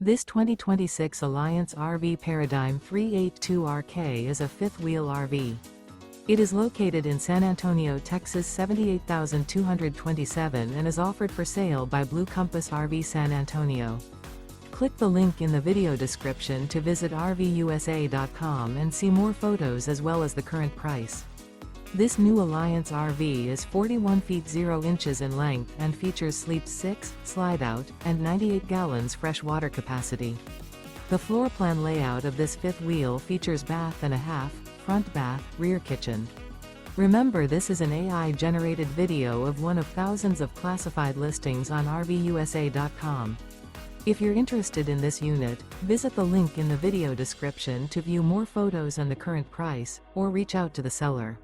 This 2026 Alliance RV Paradigm 382RK is a fifth-wheel RV. It is located in San Antonio, Texas 78227 and is offered for sale by Blue Compass RV San Antonio. Click the link in the video description to visit RVUSA.com and see more photos as well as the current price. This new Alliance RV is 41 feet 0 inches in length and features sleep 6, slide-out, and 98 gallons fresh water capacity. The floor plan layout of this fifth wheel features bath and a half, front bath, rear kitchen. Remember, this is an AI-generated video of one of thousands of classified listings on RVUSA.com. If you're interested in this unit, visit the link in the video description to view more photos and the current price, or reach out to the seller.